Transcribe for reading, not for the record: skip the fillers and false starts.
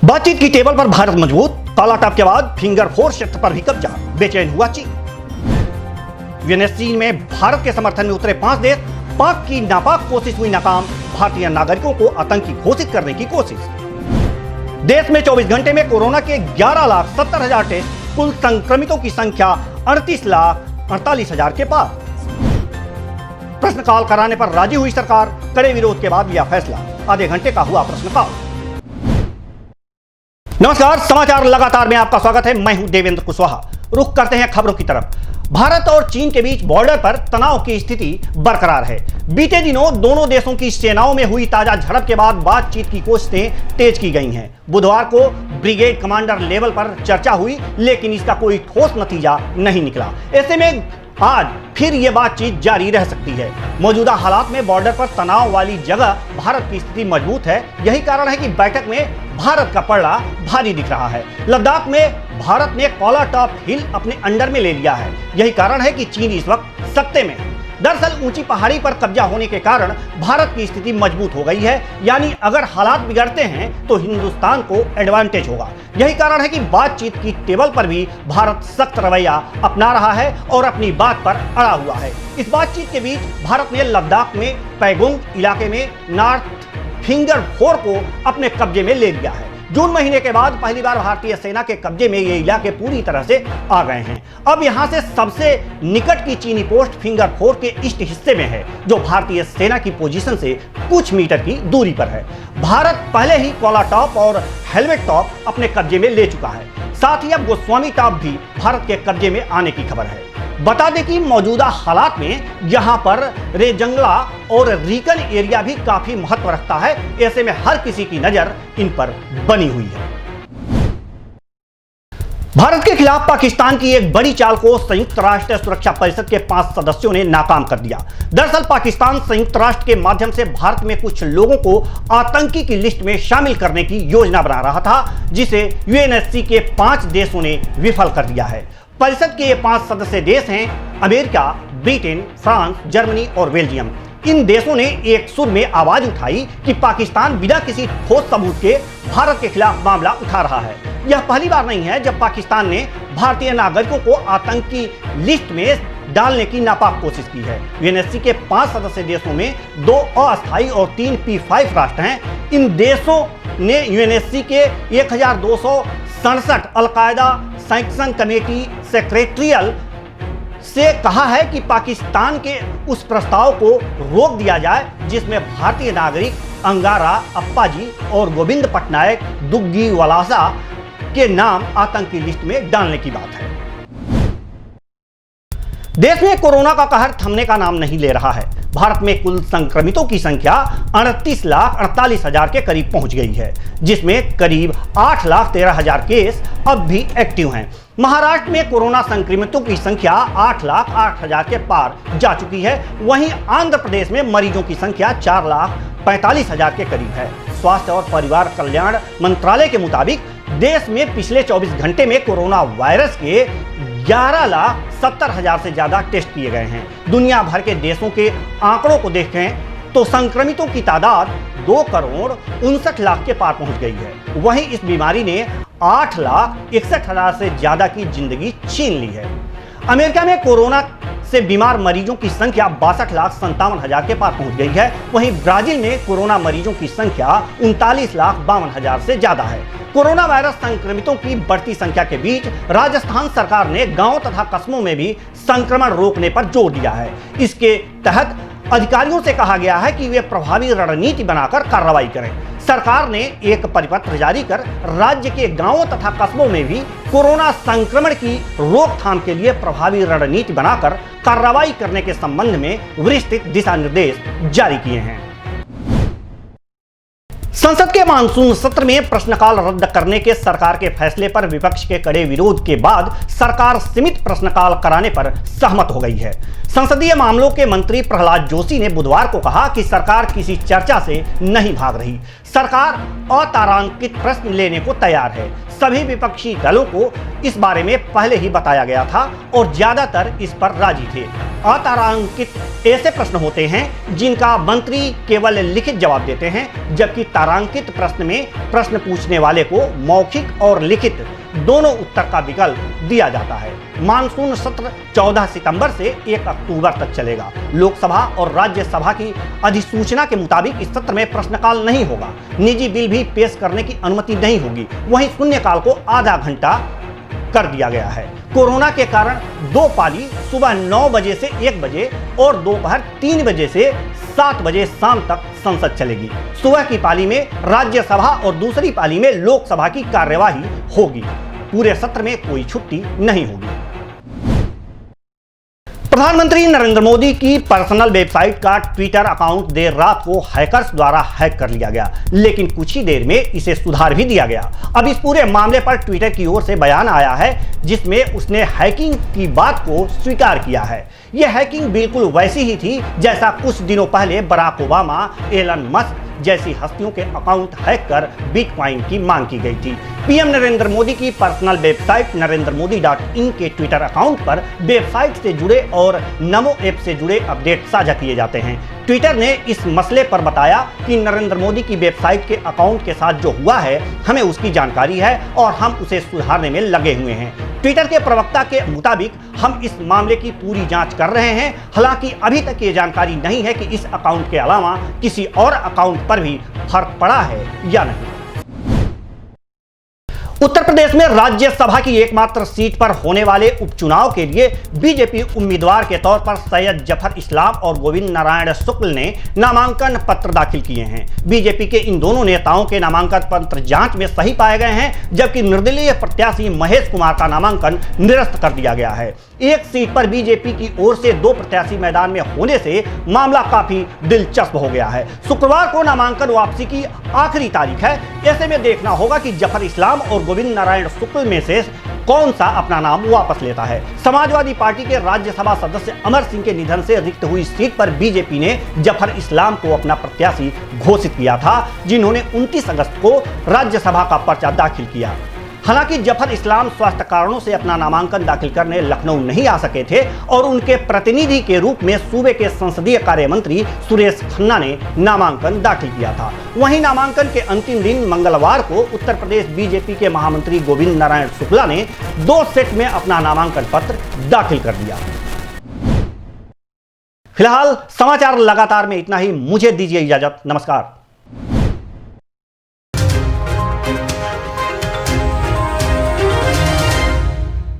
बातचीत की टेबल पर भारत मजबूत, काला टॉप के बाद फिंगर फोर क्षेत्र पर भी कब्जा, बेचैन हुआ चीन। यूएनएससी में भारत के समर्थन में उतरे 5 देश, पाक की नापाक कोशिश हुई नाकाम, भारतीय नागरिकों को आतंकी घोषित करने की कोशिश। देश में 24 घंटे में कोरोना के 11,70,000 टेस्ट, कुल संक्रमितों की संख्या 38,48,000 के पार। प्रश्नकाल कराने पर राजी हुई सरकार, कड़े विरोध के बाद लिया फैसला, आधे घंटे का हुआ प्रश्नकाल। नमस्कार, समाचार लगातार में आपका स्वागत है। मैं हूं देवेंद्र कुशवाहा। रुख करते हैं खबरों की तरफ। भारत और चीन के बीच बॉर्डर पर तनाव की स्थिति बरकरार है। बीते दिनों दोनों देशों की सेनाओं में हुई ताजा झड़प के बाद बातचीत की कोशिशें तेज की गई हैं। बुधवार को ब्रिगेड कमांडर लेवल पर चर्चा हुई, लेकिन इसका कोई ठोस नतीजा नहीं निकला। ऐसे में आज फिर ये बातचीत जारी रह सकती है। मौजूदा हालात में बॉर्डर पर तनाव वाली जगह भारत की स्थिति मजबूत है। यही कारण है कि बैठक में भारत का पलड़ा भारी दिख रहा है। लद्दाख में भारत ने काला टॉप हिल अपने अंडर में ले लिया है। यही कारण है कि चीन इस वक्त सत्ते में है। दरअसल ऊंची पहाड़ी पर कब्जा होने के कारण भारत की स्थिति मजबूत हो गई है, यानी अगर हालात बिगड़ते हैं तो हिंदुस्तान को एडवांटेज होगा। यही कारण है कि बातचीत की टेबल पर भी भारत सख्त रवैया अपना रहा है और अपनी बात पर अड़ा हुआ है। इस बातचीत के बीच भारत ने लद्दाख में पैगोंग इलाके में नॉर्थ फिंगर फोर को अपने कब्जे में ले लिया है। जून महीने के बाद पहली बार भारतीय सेना के कब्जे में ये इलाके पूरी तरह से आ गए हैं। अब यहां से सबसे निकट की चीनी पोस्ट फिंगर फोर के ईस्ट हिस्से में है, जो भारतीय सेना की पोजीशन से कुछ मीटर की दूरी पर है। भारत पहले ही काला टॉप और हेलमेट टॉप अपने कब्जे में ले चुका है। साथ ही अब गोस्वामी टॉप भी भारत के कब्जे में आने की खबर है। बता दें कि मौजूदा हालात में यहां पर रेजंगला और रीकन एरिया भी काफी महत्व रखता है। ऐसे में हर किसी की नजर इन पर बनी हुई है। भारत के खिलाफ पाकिस्तान की एक बड़ी चाल को संयुक्त राष्ट्र सुरक्षा परिषद के 5 सदस्यों ने नाकाम कर दिया। दरअसल पाकिस्तान संयुक्त राष्ट्र के माध्यम से भारत में कुछ लोगों को आतंकी की लिस्ट में शामिल करने की योजना बना रहा था, जिसे यूएनएससी के 5 देशों ने विफल कर दिया है। परिषद के ये 5 सदस्य देश हैं अमेरिका, ब्रिटेन, फ्रांस, जर्मनी और बेल्जियम। इन देशों ने एक सुर में आवाज उठाई कि पाकिस्तान बिना किसी ठोस सबूत के भारत के खिलाफ मामला उठा रहा है। यह पहली बार नहीं है जब पाकिस्तान ने भारतीय नागरिकों को आतंकी लिस्ट में डालने की नापाक कोशिश की है। यूएनएससी के 5 सदस्य देशों में 2 अस्थायी और 3 P5 राष्ट्र हैं। इन देशों ने यूएनएससी के 1267 अलकायदा सैंक्शन कमेटी सेक्रेटरियल से कहा है कि पाकिस्तान के उस प्रस्ताव को रोक दिया जाए जिसमें भारतीय नागरिक अंगारा, अप्पाजी और गोविंद पटनायक दुग्गी वलासा के नाम आतंकी लिस्ट में डालने की बात है। देश में कोरोना का कहर थमने का नाम नहीं ले रहा है। भारत में कुल संक्रमितों की संख्या 38,48,000 के करीब पहुंच गई है, जिसमें करीब 8,13,000 केस अब भी एक्टिव हैं। महाराष्ट्र में कोरोना संक्रमितों की संख्या 8,08,000 के पार जा चुकी है। वहीं आंध्र प्रदेश में मरीजों की संख्या 4,45,000 के करीब है। स्वास्थ्य और परिवार कल्याण मंत्रालय के मुताबिक देश में पिछले 24 घंटे में कोरोना वायरस के 11,70,000 से ज्यादा टेस्ट किए गए हैं। दुनिया भर के देशों के आंकड़ों को देखें तो संक्रमितों की तादाद 2,59,00,000 के पार पहुंच गई है। वहीं इस बीमारी ने 8,61,000 से ज्यादा की जिंदगी छीन ली है। अमेरिका में कोरोना से बीमार मरीजों की संख्या 62,57,000 के पार पहुंच गई है। वहीं ब्राजील में कोरोना मरीजों की संख्या 39,52,000 से ज्यादा है। कोरोना वायरस संक्रमितों की बढ़ती संख्या के बीच राजस्थान सरकार ने गांवों तथा कस्बों में भी संक्रमण रोकने पर जोर दिया है। इसके तहत अधिकारियों से कहा गया है कि वे प्रभावी रणनीति बनाकर कार्रवाई करें। सरकार ने एक परिपत्र जारी कर राज्य के गांवों तथा कस्बों में भी कोरोना संक्रमण की रोकथाम के लिए प्रभावी रणनीति बनाकर कार्रवाई करने के संबंध में विस्तृत दिशा निर्देश जारी किए हैं। संसद के मानसून सत्र में प्रश्नकाल रद्द करने के सरकार के फैसले पर विपक्ष के कड़े विरोध के बाद सरकार सीमित प्रश्नकाल कराने पर सहमत हो गई है। संसदीय मामलों के मंत्री प्रहलाद जोशी ने बुधवार को कहा कि सरकार किसी चर्चा से नहीं भाग रही। सरकार अतारांकित प्रश्न लेने को तैयार है। सभी विपक्षी दलों को इस बारे में पहले ही बताया गया था और ज्यादातर इस पर राजी थे। अतारांकित ऐसे प्रश्न होते हैं जिनका मंत्री केवल लिखित जवाब देते हैं, जबकि तारांकित प्रश्न में प्रश्न पूछने वाले को मौखिक और लिखित दोनों उत्तर का विकल्प दिया जाता है। मानसून सत्र 14 सितंबर से 1 अक्टूबर तक चलेगा। लोकसभा और राज्यसभा की अधिसूचना के मुताबिक इस सत्र में प्रश्नकाल नहीं होगा। निजी बिल भी पेश करने की अनुमति नहीं होगी। वहीं शून्यकाल को आधा घंटा कर दिया गया है। कोरोना के कारण 2 पाली सुबह 9 बजे से 1 बजे और दोपहर 3 बजे से 7 बजे शाम तक संसद चलेगी। सुबह की पाली में राज्यसभा और दूसरी पाली में लोकसभा की कार्यवाही होगी। पूरे सत्र में कोई छुट्टी नहीं होगी। प्रधानमंत्री नरेंद्र मोदी की पर्सनल वेबसाइट का ट्विटर अकाउंट देर रात को हैकर्स द्वारा हैक कर लिया गया, लेकिन कुछ ही देर में इसे सुधार भी दिया गया। अब इस पूरे मामले पर ट्विटर की ओर से बयान आया है जिसमें उसने हैकिंग की बात को स्वीकार किया है। यह हैकिंग बिल्कुल वैसी ही थी जैसा कुछ दिनों पहले बराक ओबामा, एलन मस्क जैसी हस्तियों के अकाउंट हैक कर बिटकॉइन की मांग की गई थी। पीएम नरेंद्र मोदी की पर्सनल वेबसाइट NarendraModi.in के ट्विटर अकाउंट पर वेबसाइट से जुड़े और नमो ऐप से जुड़े अपडेट साझा किए जाते हैं। ट्विटर ने इस मसले पर बताया कि नरेंद्र मोदी की वेबसाइट के अकाउंट के साथ जो हुआ है हमें उसकी जानकारी है और हम उसे सुधारने में लगे हुए हैं। ट्विटर के प्रवक्ता के मुताबिक हम इस मामले की पूरी जांच कर रहे हैं। हालांकि अभी तक ये जानकारी नहीं है कि इस अकाउंट के अलावा किसी और अकाउंट पर भी फर्क पड़ा है या नहीं। उत्तर प्रदेश में राज्यसभा की एकमात्र सीट पर होने वाले उपचुनाव के लिए बीजेपी उम्मीदवार के तौर पर सैयद जफर इस्लाम और गोविंद नारायण शुक्ल ने नामांकन पत्र दाखिल किए हैं। बीजेपी के इन दोनों नेताओं के नामांकन पत्र जांच में सही पाए गए हैं, जबकि निर्दलीय प्रत्याशी महेश कुमार का नामांकन निरस्त कर दिया गया है। एक सीट पर बीजेपी की ओर से 2 प्रत्याशी मैदान में होने से मामला काफी दिलचस्प हो गया है। शुक्रवार को नामांकन वापसी की आखिरी तारीख है। ऐसे में देखना होगा कि जफर इस्लाम और गोविंद नारायण शुक्ल में से कौन सा अपना नाम वापस लेता है। समाजवादी पार्टी के राज्यसभा सदस्य अमर सिंह के निधन से रिक्त हुई सीट पर बीजेपी ने जफर इस्लाम को अपना प्रत्याशी घोषित किया था, जिन्होंने 29 अगस्त को राज्यसभा का पर्चा दाखिल किया। हालांकि जफर इस्लाम स्वास्थ्य कारणों से अपना नामांकन दाखिल करने लखनऊ नहीं आ सके थे और उनके प्रतिनिधि के रूप में सूबे के संसदीय कार्य मंत्री सुरेश खन्ना ने नामांकन दाखिल किया था। वहीं नामांकन के अंतिम दिन मंगलवार को उत्तर प्रदेश बीजेपी के महामंत्री गोविंद नारायण शुक्ला ने 2 सेट में अपना नामांकन पत्र दाखिल कर दिया। फिलहाल समाचार लगातार में इतना ही। मुझे दीजिए इजाजत। नमस्कार।